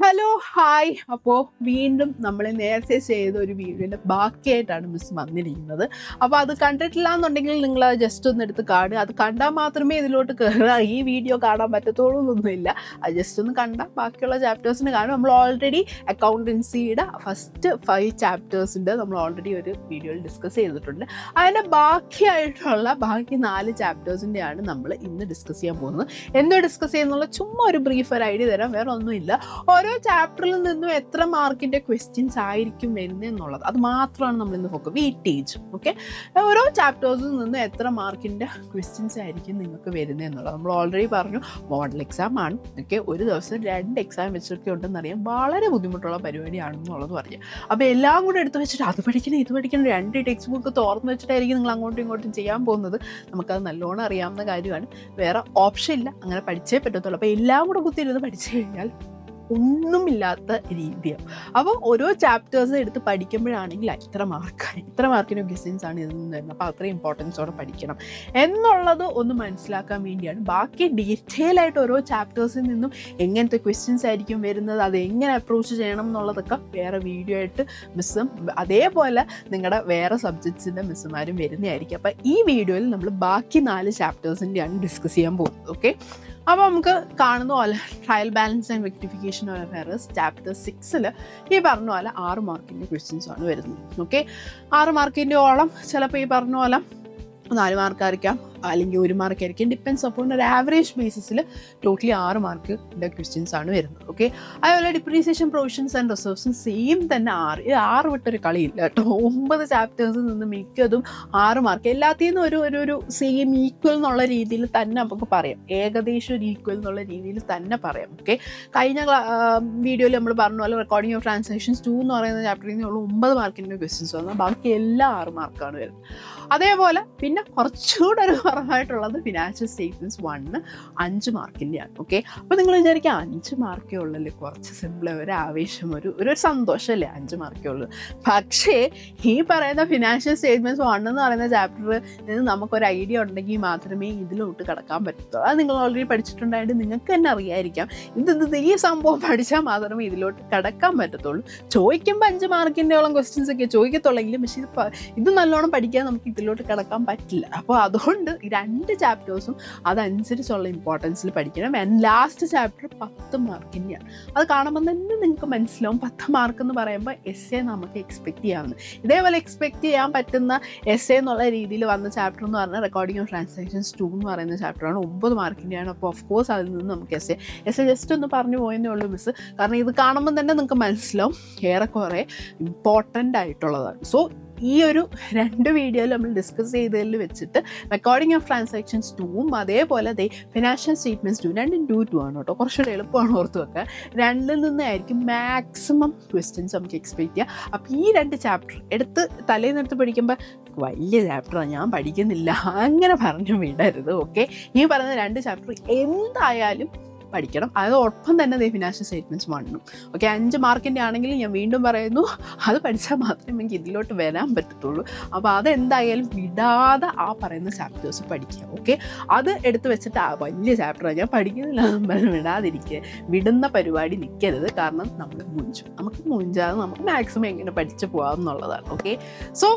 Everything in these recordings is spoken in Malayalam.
Hello hi. അപ്പോൾ വീണ്ടും നമ്മൾ നേരത്തെ ചെയ്ത ഒരു വീഡിയോൻ്റെ ബാക്കിയായിട്ടാണ് മിസ് വന്നിരിക്കുന്നത്. അപ്പോൾ അത് കണ്ടിട്ടില്ല എന്നുണ്ടെങ്കിൽ നിങ്ങൾ ജസ്റ്റ് ഒന്ന് എടുത്ത് കാണുക. അത് കണ്ടാൽ മാത്രമേ ഇതിലോട്ട് കയറുക. ഈ വീഡിയോ കാണാൻ പറ്റത്തോളൂ എന്നൊന്നുമില്ല. അത് ജസ്റ്റ് ഒന്ന് കണ്ടാൽ ബാക്കിയുള്ള ചാപ്റ്റേഴ്സിന് കാണും. നമ്മൾ ഓൾറെഡി അക്കൗണ്ടൻസിയുടെ ഫസ്റ്റ് 5 ചാപ്റ്റേഴ്സിൻ്റെ നമ്മൾ ഓൾറെഡി ഒരു വീഡിയോയിൽ ഡിസ്കസ് ചെയ്തിട്ടുണ്ട്. അതിൻ്റെ ബാക്കിയായിട്ടുള്ള ബാക്കി 4 ചാപ്റ്റേഴ്സിൻ്റെയാണ് നമ്മൾ ഇന്ന് ഡിസ്കസ് ചെയ്യാൻ പോകുന്നത്. എന്തോ ഡിസ്കസ് ചെയ്യുന്നുള്ള ചുമ്മാ ഒരു ബ്രീഫ് ഒരു ഐഡിയ തരാം, വേറെ ഒന്നുമില്ല. ഓരോ ചാപ്റ്ററിൽ നിന്നും എത്ര മാർക്കിൻ്റെ ക്വസ്റ്റ്യൻസ് ആയിരിക്കും വരുന്നത് എന്നുള്ളത് അത് മാത്രമാണ് നമ്മൾ ഇന്ന് ഫോക്കസ്. വെയിറ്റേജ് ഓക്കെ, ഓരോ ചാപ്റ്റേഴ്സിൽ നിന്നും എത്ര മാർക്കിൻ്റെ ക്വസ്റ്റ്യൻസ് ആയിരിക്കും നിങ്ങൾക്ക് വരുന്നത് എന്നുള്ളത് നമ്മൾ ഓൾറെഡി പറഞ്ഞു. മോഡൽ എക്സാം ആണ് ഓക്കെ, ഒരു ദിവസം 2 എക്സാം വെച്ചൊക്കെ ഉണ്ടെന്നറിയാം, വളരെ ബുദ്ധിമുട്ടുള്ള പരിപാടിയാണെന്നുള്ളത് പറഞ്ഞു. അപ്പോൾ എല്ലാം കൂടെ എടുത്ത് വെച്ചിട്ട് അത് പഠിക്കണം ഇത് പഠിക്കണം 2 ടെക്സ്റ്റ് ബുക്ക് തുറന്ന് വെച്ചിട്ടായിരിക്കും നിങ്ങൾ അങ്ങോട്ടും ഇങ്ങോട്ടും ചെയ്യാൻ പോകുന്നത്. നമുക്കത് നല്ലോണം അറിയാവുന്ന കാര്യമാണ്, വേറെ ഓപ്ഷൻ ഇല്ല, അങ്ങനെ പഠിച്ചേ പറ്റത്തുള്ളൂ. അപ്പോൾ എല്ലാം കൂടെ കുത്തിയിരുന്ന് പഠിച്ചു കഴിഞ്ഞാൽ ഒന്നുമില്ലാത്ത രീതിയാണ്. അപ്പോൾ ഓരോ ചാപ്റ്റേഴ്സ് എടുത്ത് പഠിക്കുമ്പോഴാണെങ്കിൽ ഇത്ര മാർക്കിൻ്റെ ക്വസ്റ്റ്യൻസ് ആണ് ഇതിൽ നിന്ന് വരുന്നത്, അപ്പോൾ അത്രയും ഇമ്പോർട്ടൻസോടെ പഠിക്കണം എന്നുള്ളത് ഒന്ന് മനസ്സിലാക്കാൻ വേണ്ടിയാണ്. ബാക്കി ഡീറ്റെയിൽ ആയിട്ട് ഓരോ ചാപ്റ്റേഴ്സിൽ നിന്നും എങ്ങനത്തെ ക്വസ്റ്റ്യൻസ് ആയിരിക്കും വരുന്നത്, അത് എങ്ങനെ അപ്രോച്ച് ചെയ്യണം എന്നുള്ളതൊക്കെ വേറെ വീഡിയോ ആയിട്ട് മിസ്സും അതേപോലെ നിങ്ങളുടെ വേറെ സബ്ജക്ട്സിൻ്റെ മിസ്സുമാരും വരുന്നതായിരിക്കും. അപ്പോൾ ഈ വീഡിയോയിൽ നമ്മൾ ബാക്കി 4 ചാപ്റ്റേഴ്സിൻ്റെയാണ് ഡിസ്കസ് ചെയ്യാൻ പോകുന്നത് ഓക്കെ. അപ്പോൾ നമുക്ക് കാണുന്ന പോലെ trial balance and rectification of errors chapter 6 ഈ പറഞ്ഞ പോലെ 6 മാർക്കിൻ്റെ ക്വസ്റ്റ്യൻസ് ആണ് വരുന്നത് ഓക്കെ. 6 മാർക്കിൻ്റെ ഓളം ചിലപ്പോൾ ഈ പറഞ്ഞ പോലെ 4 മാർക്കായിരിക്കാം, അല്ലെങ്കിൽ 1 മാർക്കായിരിക്കും, ഡിപ്പെൻസ് അപ്പോൾ ഒരു ആവറേജ് ബേസിസിൽ ടോട്ടലി 6 മാർക്കിൻ്റെ ക്വസ്റ്റ്യൻസ് ആണ് വരുന്നത് ഓക്കെ. അതുപോലെ ഡിപ്രീസിയേഷൻ പ്രൊവിഷൻസ് ആൻഡ് റിസർവ്സും സെയിം തന്നെ 6 വിട്ടൊരു കളിയില്ല കേട്ടോ. 9 ചാപ്റ്റേഴ്സിൽ നിന്ന് മിക്കതും 6 മാർക്ക്, എല്ലാത്തിൽ നിന്നും ഒരു സെയിം ഈക്വൽ എന്നുള്ള രീതിയിൽ തന്നെ നമുക്ക് പറയാം, ഏകദേശം ഒരു ഈക്വൽ എന്നുള്ള രീതിയിൽ തന്നെ പറയാം ഓക്കെ. കഴിഞ്ഞ വീഡിയോയിൽ നമ്മൾ പറഞ്ഞ പോലെ റെക്കോർഡിംഗ് ഓഫ് ട്രാൻസാക്ഷൻസ് 2 എന്ന് പറയുന്ന ചാപ്റ്ററിൽ നിന്നുള്ള 9 മാർക്കിൻ്റെ ക്വസ്റ്റ്യൻസ് വന്നാൽ ബാക്കി എല്ലാ 6 മാർക്കാണ് വരുന്നത്. അതേപോലെ പിന്നെ കുറച്ചുകൂടെ ഒരു കുറവായിട്ടുള്ളത് ഫിനാൻഷ്യൽ സ്റ്റേറ്റ്മെൻറ്റ്സ് 1 5 മാർക്കിൻ്റെയാണ് ഓക്കെ. അപ്പോൾ നിങ്ങൾ വിചാരിക്കുക 5 മാർക്കേ ഉള്ളല്ലേ, കുറച്ച് സിമ്പിൾ, ഒരു ആവേശം, ഒരു സന്തോഷമല്ലേ 5 മാർക്കേ ഉള്ളൂ. പക്ഷേ ഈ പറയുന്ന ഫിനാൻഷ്യൽ സ്റ്റേറ്റ്മെൻറ്റ്സ് 1 എന്ന് പറയുന്ന ചാപ്റ്ററിൽ നിന്ന് നമുക്കൊരു ഐഡിയ ഉണ്ടെങ്കിൽ മാത്രമേ ഇതിലോട്ട് കടക്കാൻ പറ്റത്തുള്ളൂ. അത് നിങ്ങൾ ഓൾറെഡി പഠിച്ചിട്ടുണ്ടായിട്ട് നിങ്ങൾക്ക് തന്നെ അറിയായിരിക്കാം. ഈ സംഭവം പഠിച്ചാൽ മാത്രമേ ഇതിലോട്ട് കടക്കാൻ പറ്റത്തുള്ളൂ. ചോദിക്കുമ്പോൾ 5 മാർക്കിൻ്റെയോളം ക്വസ്റ്റ്യൻസ് ഒക്കെ ചോദിക്കത്തുള്ളെങ്കിലും, പക്ഷേ ഇത് നല്ലോണം പഠിക്കാൻ നമുക്ക് ഇതിലോട്ട് കടക്കാൻ പറ്റില്ല. അപ്പോൾ അതുകൊണ്ട് ഈ 2 ചാപ്റ്റേഴ്സും അതനുസരിച്ചുള്ള ഇമ്പോർട്ടൻസിൽ പഠിക്കണം. And last chapter 10 മാർക്കിൻ്റെയാണ്. അത് കാണുമ്പോൾ തന്നെ നിങ്ങൾക്ക് മനസ്സിലാവും 10 മാർക്ക് എന്ന് പറയുമ്പോൾ എസ്സേ നമുക്ക് എക്സ്പെക്ട് ചെയ്യാവുന്നത്. ഇതേപോലെ എക്സ്പെക്ട് ചെയ്യാൻ പറ്റുന്ന എസ്സേ എന്നുള്ള രീതിയിൽ വന്ന ചാപ്റ്റർ എന്ന് പറഞ്ഞാൽ റെക്കോർഡിംഗ് ഓഫ് ട്രാൻസാക്ഷൻസ് 2 എന്ന് പറയുന്ന ചാപ്റ്ററാണ്, 9 മാർക്കിൻ്റെയാണ്. അപ്പോൾ ഓഫ് കോഴ്സ് അതിൽ നിന്ന് നമുക്ക് എസ്സേ ജസ്റ്റ് ഒന്ന് പറഞ്ഞു പോയെന്നേ ഉള്ളൂ മിസ്, കാരണം ഇത് കാണുമ്പോൾ തന്നെ നിങ്ങൾക്ക് മനസ്സിലാവും ഏറെക്കുറെ ഇമ്പോർട്ടൻ്റ് ആയിട്ടുള്ളതാണ്. സോ ഈ ഒരു 2 വീഡിയോയിൽ നമ്മൾ ഡിസ്കസ് ചെയ്തതിൽ വെച്ചിട്ട് റെക്കോർഡിംഗ് ഓഫ് ട്രാൻസാക്ഷൻസ് 2ഉം അതേപോലെ ഫിനാൻഷ്യൽ സ്റ്റേറ്റ്മെൻറ്റ്സ് 2 രണ്ടും 2 ആണ് കേട്ടോ. കുറച്ചുകൂടെ എളുപ്പമാണ് ഓർത്ത് വെക്കുക. 2ൽ നിന്നായിരിക്കും മാക്സിമം ക്വസ്റ്റ്യൻസ് നമുക്ക് എക്സ്പെക്ട് ചെയ്യുക. അപ്പോൾ ഈ 2 ചാപ്റ്റർ എടുത്ത് തലേന്നെടുത്ത് പഠിക്കുമ്പോൾ വലിയ ചാപ്റ്ററാണ് ഞാൻ പഠിക്കുന്നില്ല അങ്ങനെ പറഞ്ഞു വിടരുത് ഓക്കെ. ഈ പറയുന്ന 2 ചാപ്റ്റർ എന്തായാലും പഠിക്കണം. അതോടൊപ്പം തന്നെ ഫിനാൻഷ്യൽ സ്റ്റേറ്റ്മെൻറ്റ്സ് 1 ഓക്കെ. 5 മാർക്കിൻ്റെ ആണെങ്കിൽ ഞാൻ വീണ്ടും പറയുന്നു, അത് പഠിച്ചാൽ മാത്രമേ എനിക്ക് ഇതിലോട്ട് വരാൻ പറ്റത്തുള്ളൂ. അപ്പോൾ അതെന്തായാലും വിടാതെ ആ പറയുന്ന ചാപ്റ്റേഴ്സ് പഠിക്കുക ഓക്കെ. അത് എടുത്ത് വെച്ചിട്ട് വലിയ ചാപ്റ്ററാണ് ഞാൻ പഠിക്കുന്നില്ല എന്ന് വിടാതിരിക്കുക, വിടുന്ന പരിപാടി നിൽക്കരുത്. കാരണം നമുക്ക് മുഞ്ചാതെ നമുക്ക് മാക്സിമം എങ്ങനെ പഠിച്ചു പോകാം എന്നുള്ളതാണ് ഓക്കെ. സോ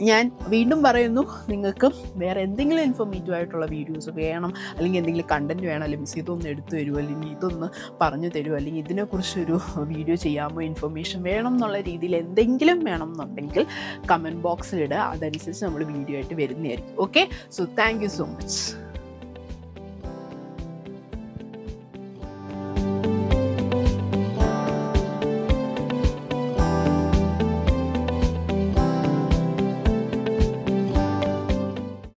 ഞാൻ വീണ്ടും പറയുന്നു, നിങ്ങൾക്ക് വേറെ എന്തെങ്കിലും ഇൻഫോർമേറ്റീവ് ആയിട്ടുള്ള വീഡിയോസ് വേണം, അല്ലെങ്കിൽ എന്തെങ്കിലും കണ്ടൻറ്റ് വേണം, അല്ലെങ്കിൽ ഇതൊന്ന് എടുത്തു തരുമോ, അല്ലെങ്കിൽ ഇതൊന്ന് പറഞ്ഞു തരുമോ, അല്ലെങ്കിൽ ഇതിനെക്കുറിച്ചൊരു വീഡിയോ ചെയ്യാമോ, ഇൻഫർമേഷൻ വേണം എന്നുള്ള രീതിയിൽ എന്തെങ്കിലും വേണം എന്നുണ്ടെങ്കിൽ കമൻറ്റ് ബോക്സിലിടുക. അതനുസരിച്ച് നമ്മൾ വീഡിയോ ആയിട്ട് വരുന്നതായിരിക്കും okay. So thank you so much.